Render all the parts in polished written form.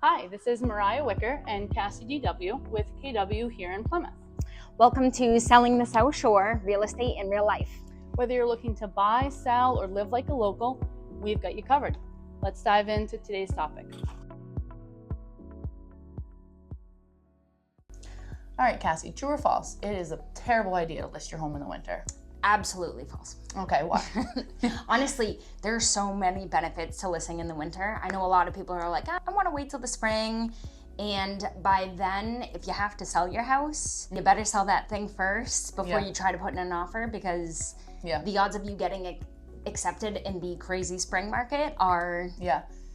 Hi, this is Moriah Wicker and Cassie DW with KW here in Plymouth. Welcome to Selling the South Shore, Real Estate in Real Life. Whether you're looking to buy, sell, or live like a local, we've got you covered. Let's dive into today's topic. All right, Cassie, true or false? It is a terrible idea to list your home in the winter. Absolutely false. Okay, why? Honestly, there are so many benefits to listing in the winter. I know a lot of people are like, I want to wait till the spring. And by then, if you have to sell your house, you better sell that thing first before you try to put in an offer, because the odds of you getting accepted in the crazy spring market are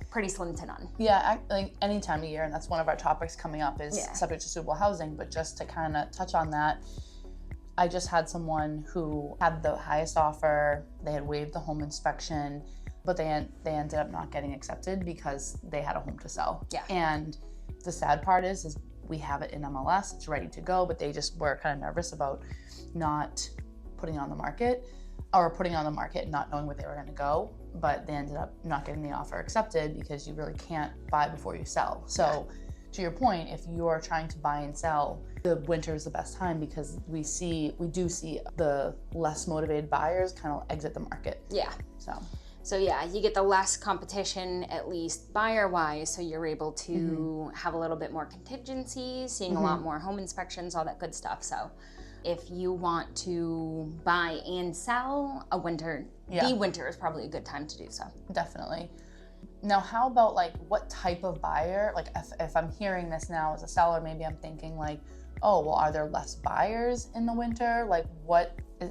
pretty slim to none. Yeah, like any time of year, and that's one of our topics coming up is subject to suitable housing. But just to kind of touch on that, I just had someone who had the highest offer. They had waived the home inspection, but they ended up not getting accepted because they had a home to sell. Yeah. And the sad part is we have it in MLS, it's ready to go, but they just were kind of nervous about not putting it on the market, or putting it on the market and not knowing where they were going to go. But they ended up not getting the offer accepted because you really can't buy before you sell. So to your point, if you're trying to buy and sell, the winter is the best time, because we do see the less motivated buyers kind of exit the market. Yeah. So yeah, you get the less competition, at least buyer-wise, so you're able to have a little bit more contingencies, seeing a lot more home inspections, all that good stuff. So if you want to buy and sell the winter is probably a good time to do so. Definitely. Now, how about like what type of buyer? Like if I'm hearing this now as a seller, maybe I'm thinking like, oh, well, are there less buyers in the winter? Like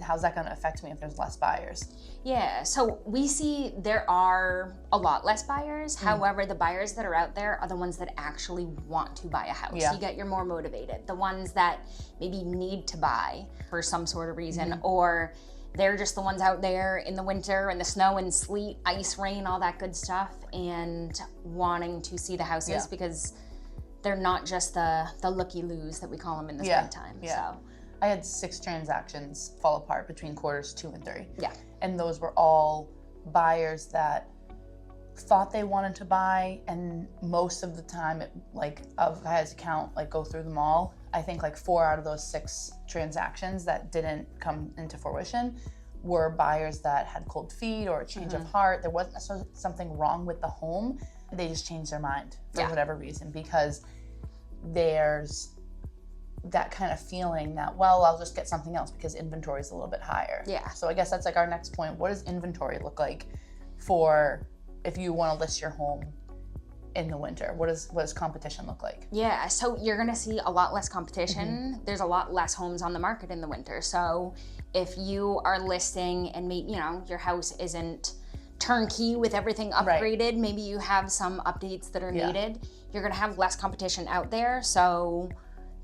how's that going to affect me if there's less buyers? Yeah, so we see there are a lot less buyers. However, the buyers that are out there are the ones that actually want to buy a house. You get you're more motivated. The ones that maybe need to buy for some sort of reason, or they're just the ones out there in the winter and the snow and sleet, ice, rain, all that good stuff, and wanting to see the houses because they're not just the looky-loos that we call them in the springtime. Yeah. So I had 6 transactions fall apart between quarters 2 and 3. Yeah. And those were all buyers that thought they wanted to buy, and most of the time, if I had to count, go through them all, I think 4 out of those 6 transactions that didn't come into fruition were buyers that had cold feet or a change of heart. There wasn't necessarily something wrong with the home. They just changed their mind for whatever reason, because there's that kind of feeling that, well, I'll just get something else because inventory is a little bit higher. Yeah. So I guess that's our next point. What does inventory look like for if you want to list your home in the winter? What does competition look like? Yeah, so you're gonna see a lot less competition. There's a lot less homes on the market in the winter. So if you are listing and your house isn't turnkey with everything upgraded, maybe you have some updates that are needed, you're gonna have less competition out there. So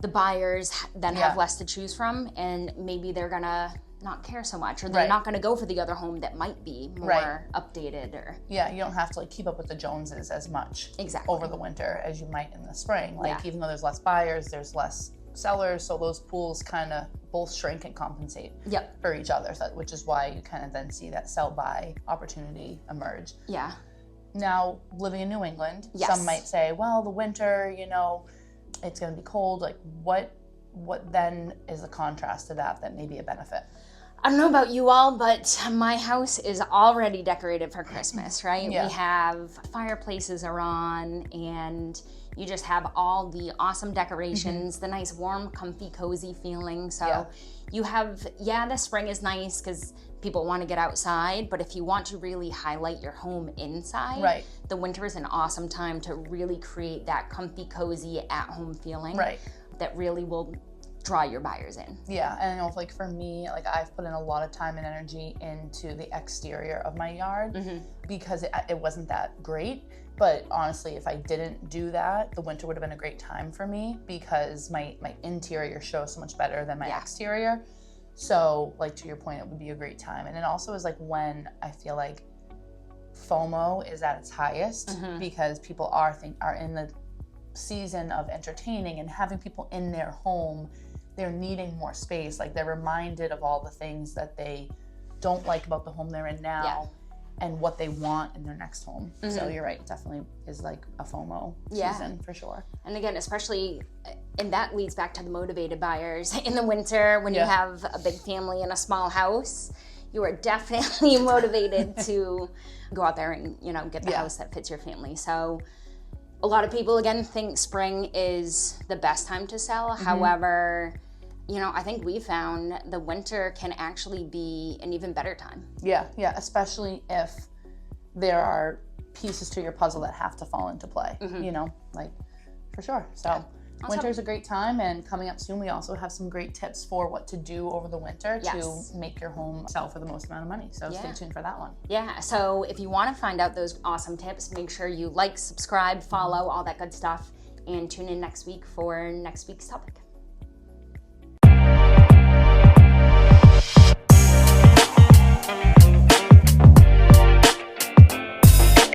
the buyers then have less to choose from, and maybe they're gonna not care so much, or they're not gonna go for the other home that might be more updated. Or you don't have to keep up with the Joneses as much over the winter as you might in the spring. Even though there's less buyers, there's less sellers, so those pools kind of both shrink and compensate for each other, which is why you kind of then see that sell-buy opportunity emerge. Yeah. Now, living in New England, some might say, well, the winter, it's going to be cold. What then is a contrast to that may be a benefit? I don't know about you all, but my house is already decorated for Christmas, right? Yeah. We have fireplaces are on, and you just have all the awesome decorations, the nice warm, comfy, cozy feeling. So you have, the spring is nice because people want to get outside, but if you want to really highlight your home inside, the winter is an awesome time to really create that comfy, cozy, at-home feeling that really will draw your buyers in. Yeah, and I know for me, I've put in a lot of time and energy into the exterior of my yard because it wasn't that great. But honestly, if I didn't do that, the winter would have been a great time for me because my interior shows so much better than my exterior. So to your point, it would be a great time. And it also is when I feel like FOMO is at its highest because people are in the season of entertaining and having people in their home. They're needing more space. They're reminded of all the things that they don't like about the home they're in now. and what they want in their next home. So you're right, it definitely is like a FOMO season for sure. And again, especially, and that leads back to the motivated buyers in the winter when you have a big family in a small house. You are definitely motivated to go out there and, you know, get the house that fits your family. So a lot of people, again, think spring is the best time to sell. However, you know, I think we found the winter can actually be an even better time. Yeah, especially if there are pieces to your puzzle that have to fall into play, you know, like for sure. So winter's a great time, and coming up soon, we also have some great tips for what to do over the winter to make your home sell for the most amount of money. So stay tuned for that one. Yeah, so if you want to find out those awesome tips, make sure you like, subscribe, follow, all that good stuff, and tune in next week for next week's topic.